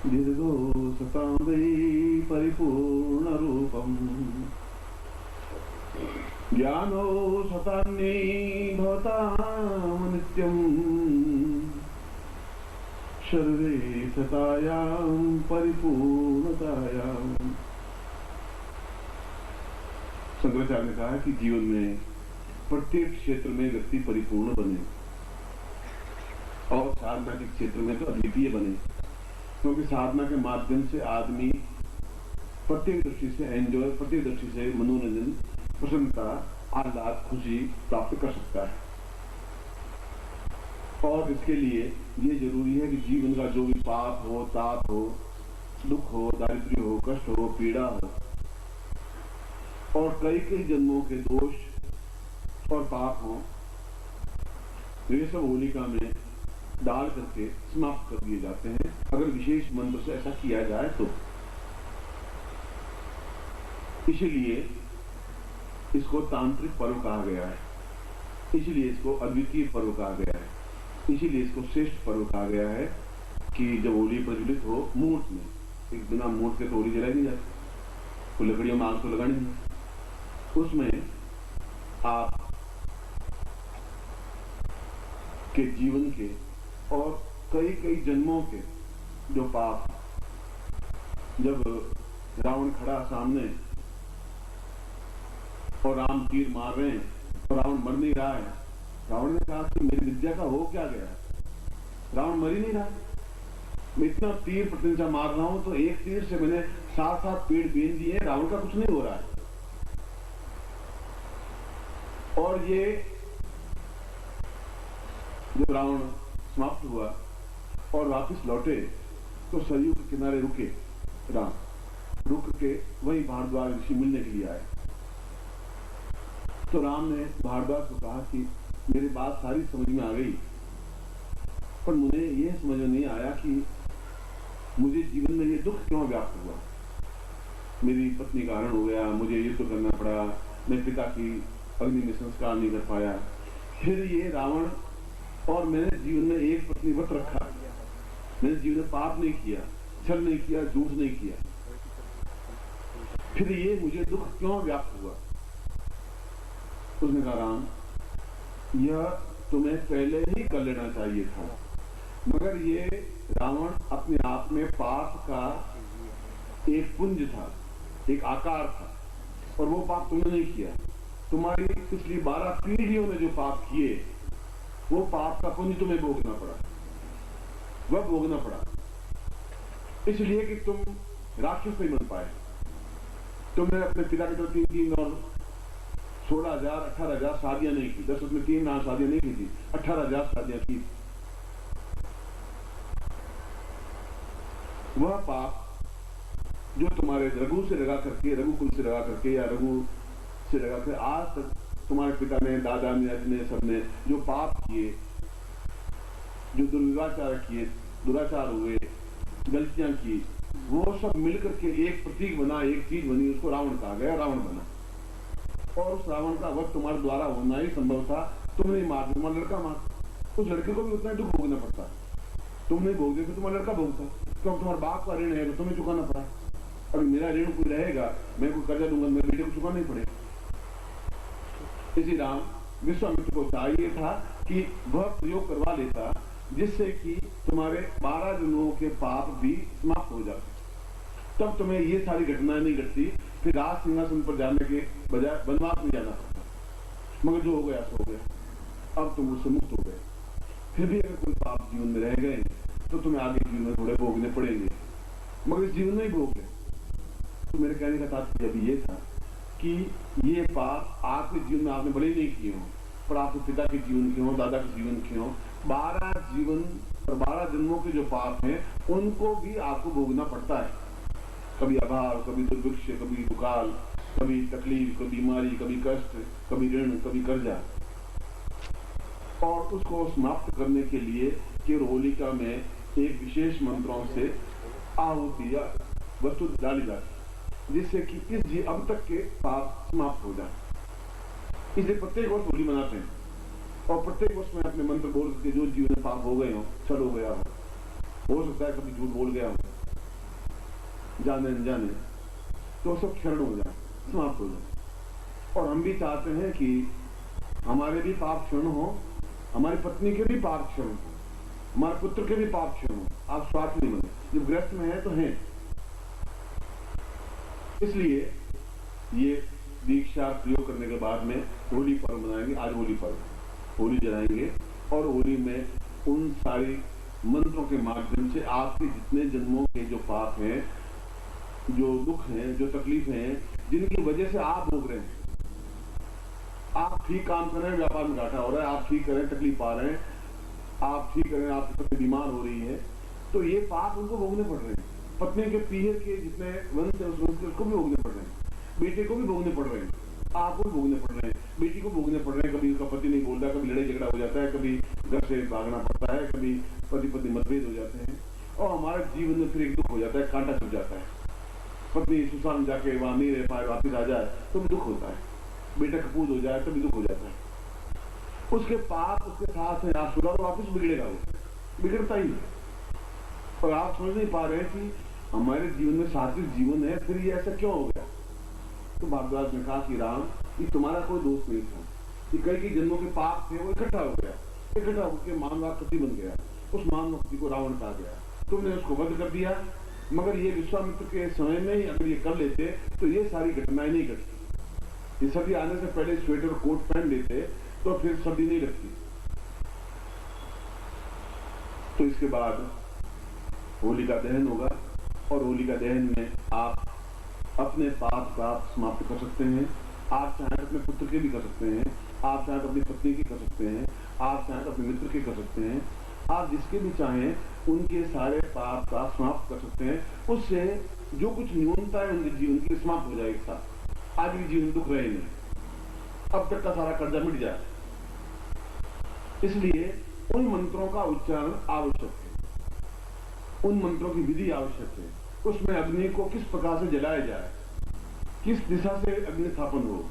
दीर्घो सतां परिपूर्णरूपम् ज्ञानो शतान्नी भवतां नित्यम् सर्वे सतायां परिपूर्णतायां। शंकराचार्य ने कहा कि जीवन में प्रत्येक क्षेत्र में व्यक्ति परिपूर्ण बने और साधना के क्षेत्र में तो अद्वितीय बने, क्योंकि साधना के माध्यम से आदमी प्रत्येक दृष्टि से एंजॉय, प्रत्येक दृष्टि से मनोरंजन, प्रसन्नता, आह्लाद, खुशी प्राप्त कर सकता है। और इसके लिए ये जरूरी है कि जीवन का जो भी पाप हो, ताप हो, दुख हो, दारिद्र्य हो, कष्ट हो, पीड़ा हो और कई कई जन्मों के दोष और पाप हो, ये सब होलिका में डाल करके समाप्त कर दिए जाते हैं अगर विशेष मंत्र से ऐसा किया जाए तो। इसलिए इसको तांत्रिक पर्व कहा गया है, इसलिए इसको अद्वितीय पर्व कहा गया है, इसीलिए इसको श्रेष्ठ पर्व कहा गया है कि जब होली प्रज्वलित हो मूर्त में, एक बिना मूर्त के तो होली जलाई नहीं जाती, तो लकड़ियों में आग तो लगानी नहीं, उसमें आप के जीवन के और कई कई जन्मों के जो पाप, जब रावण खड़ा सामने और राम तीर मार रहे हैं और रावण मर नहीं रहा है, रावण ने कहा कि मेरी विद्या का हो क्या गया, रावण मर ही नहीं रहा, मैं इतना तीर प्रतिशा मार रहा हूं तो एक तीर से मैंने 7-7 पेड़ बीन दिए, रावण का कुछ नहीं हो रहा है। और ये जब रावण समाप्त हुआ और वापस लौटे तो सरयू के किनारे रुके, राम रुक के वही भारद्वाज ऋषि मिलने के लिए आए। तो राम ने भारद्वाज को कहा कि मेरी बात सारी समझ में आ गई, पर मुझे यह समझ में नहीं आया कि मुझे जीवन में ये दुख क्यों व्याप्त हुआ। मेरी पत्नी का हरण हो गया, मुझे युद्ध करना पड़ा, मैं पिता की अग्नि में संस्कार नहीं कर पाया, फिर ये रावण, और मैंने जीवन में एक पत्नी व्रत रखा, मैंने जीवन में पाप नहीं किया, छल नहीं किया, झूठ नहीं किया, फिर ये मुझे दुख क्यों व्याप्त हुआ। उसने कहा राम, यह तुम्हें पहले ही कर लेना चाहिए था, मगर ये रावण अपने आप में पाप का एक पुंज था, एक आकार था, और वो पाप तुमने नहीं किया। तुम्हारी पिछली 12 पीढ़ियों में जो पाप किए वो पाप का पुंज तुम्हें भोगना पड़ा, वह भोगना पड़ा, इसलिए कि तुम राक्षस नहीं बन पाए। तुमने अपने पिता के तो 3 और 16,000 18,000 शादियां नहीं की, 10 में 3 शादियां नहीं की थी, 18,000 शादियां की। वह पाप जो तुम्हारे रघु से लगा करके, रघुकुल से लगा करके या रघु से लगा कर आज तक तुम्हारे पिता ने, दादा ने, सबने जो पाप किए, जो दुर्व्यवहार किए, दुराचार हुए, गलतियां की, वो सब मिलकर के एक प्रतीक बना, एक चीज बनी, उसको रावण कहा गया, रावण बना। और उस रावण का वध तुम्हारे द्वारा होना ही संभव था, तुम नहीं मार, तुम्हारा लड़का मार, उस लड़के को भी उतना दुख भोगना पड़ता, तुम नहीं भोग देते, तुम्हारा लड़का भोगता, क्योंकि तुम्हारे बाप का ऋण है तो तुम्हें चुकाना पड़ा। अगर मेरा ऋण कोई रहेगा, मैं कोई कर्जा दूंगा, मेरे बेटे को चुकाना नहीं पड़ेगा। इसी राम विश्वामित्र को चाहिए था कि वह प्रयोग करवा लेता, जिससे कि तुम्हारे 12 जन्मों के पाप भी समाप्त हो जाते, तब तुम्हें ये सारी घटनाएं नहीं घटती, फिर राज सिंहासन पर जाने के बजाय वनवास में जाना पड़ता। मगर जो हो गया सो हो गया, अब तुम उससे मुक्त हो गए। फिर भी अगर कोई पाप जीवन में रह गए तो तुम्हें आगे जीवन में थोड़े भोगने पड़ेंगे, मगर इस जीवन में ही भोग गए। तो मेरे कहने का तात्पर्य अभी ये था कि ये पाप आपके जीवन में आपने बड़े नहीं किए हों, पर आपके पिता के जीवन के हों, दादा के जीवन के हों, 12 जीवन और 12 जन्मों के जो पाप हैं उनको भी आपको भोगना पड़ता है। कभी अभाव, कभी दुर्भिक्ष, कभी दुकाल, कभी तकलीफ, कभी बीमारी, कभी कष्ट, कभी ऋण, कभी कर्जा। और उसको समाप्त करने के लिए केवल होलिका में एक विशेष मंत्रों से आहुति या वस्तु डाली जाती, जिससे कि इस अब तक के पाप समाप्त हो जाए। इसलिए प्रत्येक वर्ष होली मनाते हैं। और प्रत्येक उसमें अपने मंत्र बोल के जो जीवन में पाप हो गए हो, छल हो गया हो सकता है कभी झूठ बोल गया हो जाने अनजाने, तो सब क्षरण हो जाए, समाप्त हो जाए। और हम भी चाहते हैं कि हमारे भी पाप क्षण हो, हमारी पत्नी के भी पाप क्षण हो, हमारे पुत्र के भी पाप क्षण हो। आप स्वार्थ नहीं बने, जब ग्रस्त में है तो हैं। इसलिए ये दीक्षा प्रयोग करने के बाद में होली पर्व मनाएंगे। आज होली पर्व, होली जलाएंगे और होली में उन सारी मंत्रों के माध्यम से आपके जितने जन्मों के जो पाप हैं, जो दुख हैं, जो तकलीफ हैं, जिनकी वजह से आप भोग रहे हैं, आप ठीक काम कर रहे हैं, व्यापार में घाटा हो रहा है, आप ठीक करें, तकलीफ पा रहे हैं, आप ठीक करें, आपकी पत्नी बीमार हो रही है, तो ये पाप उनको भोगने पड़ रहे हैं। पत्नी के पीहर के जितने वंश है उस वंश के उसको भी भोगने पड़ रहे हैं, बेटे को भी भोगने पड़ रहे हैं, आपको भी भोगने पड़ रहे हैं, बेटी को भोगने पड़ रहे हैं। कभी उसका पति नहीं बोलता, कभी लड़ाई झगड़ा हो जाता है, कभी घर से भागना पड़ता है, कभी पति पत्नी मतभेद हो जाते हैं, और हमारे जीवन में फिर एक दुख हो जाता है, कांटा चुभ जाता है। पत्नी सुसान जाके वहां नहीं रह पाए, वापिस आ जाए तो भी दुख होता है, बेटा कपूत हो जाए तो भी दुख हो जाता है। उसके पाप उसके साथ है, आप सुधारो वापिस बिगड़ेगा, वो बिगड़ता ही है। और आप समझ नहीं पा रहे कि हमारे जीवन में सात्विक जीवन है, फिर ये ऐसा क्यों हो गया? तो भारद्वाज ने कहा कि राम, ये तुम्हारा कोई दोष नहीं था, कि कई के जन्मों के पाप थे वो इकट्ठा हो गया, इकट्ठा होकर मानवाकृति बन गया, उस मानवाकृति को रावण कहा गया, तुमने उसको वध कर दिया। मगर ये विश्वामित्र के समय में ही अगर ये कर लेते तो ये सारी घटनाएं नहीं घटती। ये सर्दी आने से पहले स्वेटर कोट पहन लेते तो फिर सर्दी नहीं लगती। तो इसके बाद होलिका दहन होगा, और होलिका दहन में आप अपने पाप का समाप्त कर सकते हैं। आप चाहे अपने पुत्र के भी कर सकते हैं, आप चाहे अपनी पत्नी की कर सकते हैं, आप चाहे अपने मित्र के कर सकते हैं, आप जिसके भी चाहें उनके सारे पाप का समाप्त कर सकते हैं। उससे जो कुछ न्यूनता है उनके जीवन की समाप्त हो जाएगी। साथ आगे जीवन में दुख रहे नहीं, अब तक का सारा कर्जा मिट जाए। इसलिए उन मंत्रों का उच्चारण आवश्यक है, उन मंत्रों की विधि आवश्यक है। उसमें अग्नि को किस प्रकार से जलाया जाए, किस दिशा से अग्नि स्थापन हो।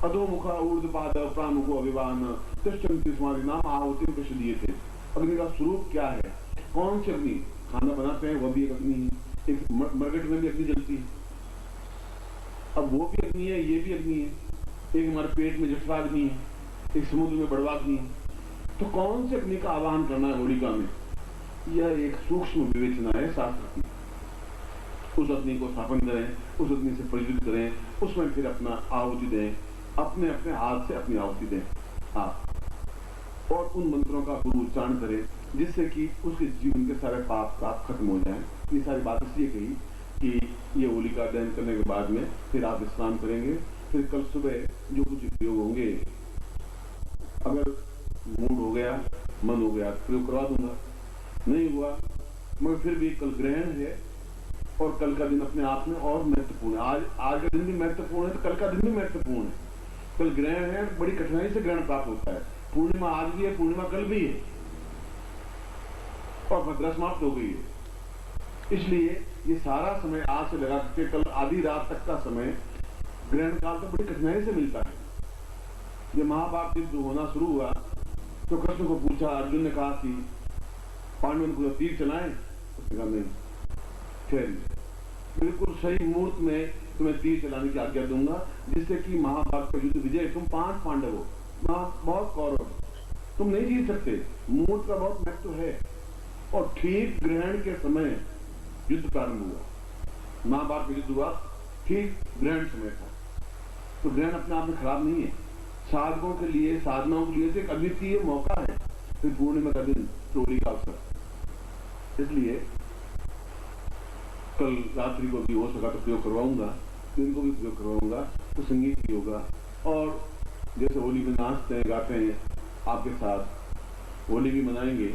अधोमुखा ऊर्ध्वपाद प्रामुखो अभिवान तिष्ठन्ति स्मारि नाम आहुति कृष्ण दिए थे। अग्नि का स्वरूप क्या है, कौन सी अग्नि? खाना बनाते हैं वह भी एक अग्नि है, एक मरकट में भी अग्नि जलती है, अब वो भी अग्नि है, ये भी अग्नि है। एक हमारे पेट में जठरा अग्नि है, एक समुद्र में बड़वा अग्नि है। तो कौन से अग्नि का आवाहन करना है होलिका में? यह एक सूक्ष्म विवेचना है शास्त्र की। उस अग्नि को स्थापन करें, उस अग्नि से परिचित करें, उसमें फिर अपना आहुति दें, अपने अपने हाथ से अपनी आहुति दें आप, और उन मंत्रों का गुरु उच्चारण करें, जिससे कि उसके जीवन के सारे पाप खत्म हो जाएं। ये सारी बात इसलिए कही कि ये होलिका दहन करने के बाद में फिर आप स्नान करेंगे, फिर कल सुबह जो कुछ प्रयोग होंगे, अगर मूड हो गया, मन हो गया, प्रयोग करवा दूंगा, नहीं हुआ मगर फिर भी कल ग्रहण है, और कल का दिन अपने आप में और महत्वपूर्ण है। आज का दिन भी महत्वपूर्ण है, तो कल का दिन भी महत्वपूर्ण है। कल ग्रहण है, बड़ी कठिनाई से ग्रहण प्राप्त होता है। पूर्णिमा आज भी है, पूर्णिमा कल भी है, और भद्रा समाप्त हो गई है। इसलिए ये सारा समय आज से लगा के कल आधी रात तक का समय ग्रहण काल तो बड़ी कठिनाई से मिलता है। जब महाभारत युद्ध होना शुरू हुआ तो कृष्ण को पूछा, अर्जुन ने कहा कि पांडवन को तीर चलाएं, उसने कहा नहीं, ठहरिए, बिल्कुल सही मुहूर्त में तुम्हें तीर चलाने की आज्ञा दूंगा, जिससे कि महाभारत का युद्ध विजय। तुम 5 पांडव हो, बहुत कौरव, तुम नहीं जीत सकते। मुहूर्त का बहुत महत्व है। और ठीक ग्रहण के समय युद्ध प्रारंभ हुआ, महाभारत का युद्ध हुआ, ठीक ग्रहण समय था। तो ग्रहण अपने आप में खराब नहीं है, साधकों के लिए, साधनाओं के लिए तो एक अद्वितीय मौका है। फिर पूर्णिमा का दिन, होली का अवसर, इसलिए कल रात्रि को भी हो सका तो प्रयोग करवाऊंगा, दिन को भी प्रयोग करवाऊंगा, तो संगीत भी होगा। और जैसे होली में नाचते हैं, गाते हैं आपके साथ, होली भी मनाएंगे,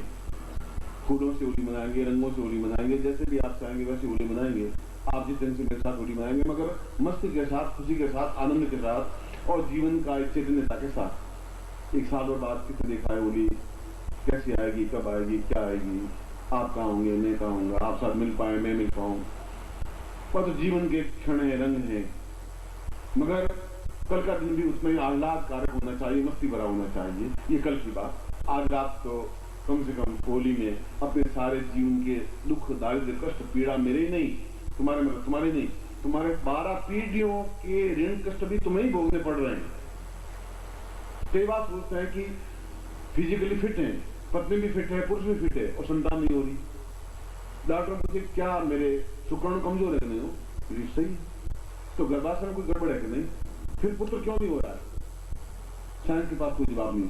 फूलों से होली मनाएंगे, रंगों से होली मनाएंगे, जैसे भी आप चाहेंगे वैसे होली मनाएंगे। आप जिस ढंग से मेरे साथ होली मनाएंगे, मगर मस्ती के साथ, खुशी के साथ, आनंद के साथ, और जीवन का एक चैतन्यता के साथ। एक साल और बाद किसने देखा है होली कैसी आएगी, कब आएगी, क्या आएगी, आप कहाँ होंगे, मैं कहाँ होऊंगा, आप साथ मिल पाए, मैं मिल पाऊं, पर तो जीवन के क्षण है, रंग है। मगर कल का दिन भी उसमें आह्लादकारक होना चाहिए, मस्ती भरा होना चाहिए। ये कल की बात। आज रात तो कम से कम होली में अपने सारे जीवन के दुख, दारिद्र्य, कष्ट, पीड़ा मेरे ही नहीं, तुम्हारे मतलब तुम्हारे नहीं, तुम्हारे 12 पीढ़ियों के ऋण कष्ट भी तुम्हें ही भोगने पड़ रहे हैं। कई बार सोचते हैं कि फिजिकली फिट है, पत्नी भी फिट है, पुरुष भी फिट है और संतान नहीं हो रही। डॉक्टर मुझे क्या मेरे शुक्राणु कमजोर है कि नहीं हो? सही, तो गर्भाशय में कोई गड़बड़ है कि नहीं? फिर पुत्र क्यों नहीं हो रहा है? साइंस के पास कोई जवाब नहीं।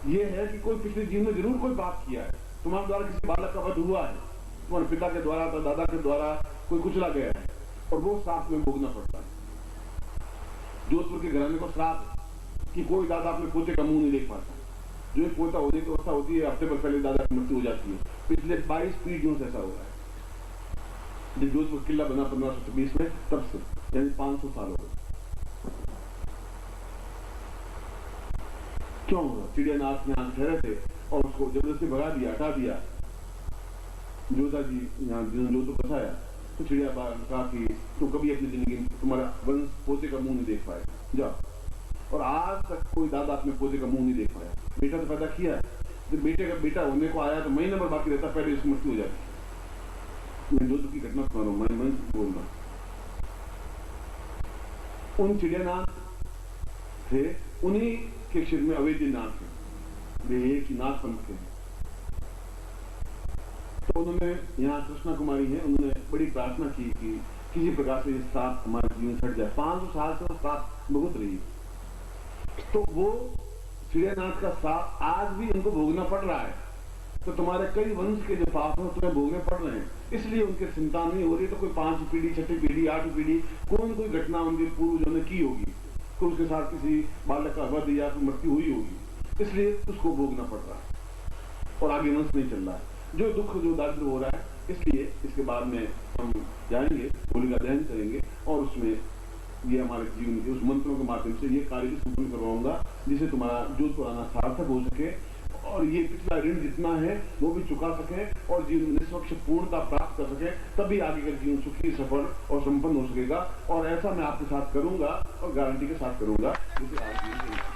ये है कि कोई पिछले जीवन में जरूर कोई पाप किया है, तुम्हारे द्वारा किसी बालक का वध हुआ है, तुम्हारे पिता के द्वारा, दादा के द्वारा कोई कुचला गया है और वो श्राप में भोगना पड़ता है। जोधपुर के घराने को श्राप है कि कोई दादा अपने पोते का मुंह नहीं देख पाता। जो एक पोता होने की अवस्था होती है, हफ्ते भर पहले दादा की मृत्यु हो जाती है। पिछले 22 पीढ़ियों से ऐसा हो रहा है। जब जोधपुर किला बना 1520 में, तब से यानी 500 साल हो गए। क्यों होगा? चिड़ियानाथ यहाँ ठहरे थे और उसको जबरदस्ती भगा दिया, हटा दिया। जोधा जी यहाँ जो तो बसाया, तो चिड़िया कहा कि तू कभी अपनी जिंदगी में तुम्हारा वंश पोते का मुंह नहीं देख पाए, जा। और आज तक कोई दादा अपने पोते का मुंह नहीं देख पाया। बेटा तो पैदा किया, जब बेटे का बेटा होने को आया तो महीने भर बाकी रहता, पहले इसकी मृत्यु हो जाती। मैं जोधपुर की घटना सुना रहा हूं, मैं बोल रहा हूं। उन चिड़ियानाथ थे, उन्हीं के क्षेत्र में अवैध नाथ है, वे एक ही नाथ पंथ के हैं। तो उन्होंने यहाँ कृष्णा कुमारी है, उन्होंने बड़ी प्रार्थना की कि किसी प्रकार से ये श्राप हमारे जीवन छट जाए। 500 साल से वो श्राप भुगत रही। तो वो चिड़ियानाथ का श्राप आज भी उनको भोगना पड़ रहा है। तो तुम्हारे कई वंश के जो पाप हैं तुम्हें भोगने पड़ रहे हैं, इसलिए उनके संतान नहीं हो रही। तो कोई 5 पीढ़ी, 6 पीढ़ी, 8 पीढ़ी, कोई न कोई घटना उनके पूर्वजों ने की होगी, तो उसके साथ किसी बालक का वध या फिर मृत्यु हुई होगी, इसलिए उसको भोगना पड़ रहा है और आगे वंश नहीं चल रहा है। जो दुख, जो दारिद्र्य हो रहा है, इसलिए इसके बाद में हम जाएंगे, होलिका दहन करेंगे और उसमें ये हमारे जीवन के उस मंत्रों के माध्यम से ये कार्य भी संपन्न करवाऊंगा, जिससे तुम्हारा जो पुराना सार्थक हो सके और ये पिछला ऋण जितना है वो भी चुका सके और जीवन में निष्पक्ष पूर्णता प्राप्त कर सके, तभी आगे का जीवन सुखी, सफल और संपन्न हो सकेगा। और ऐसा मैं आपके साथ करूंगा और गारंटी के साथ करूंगा, जैसे आज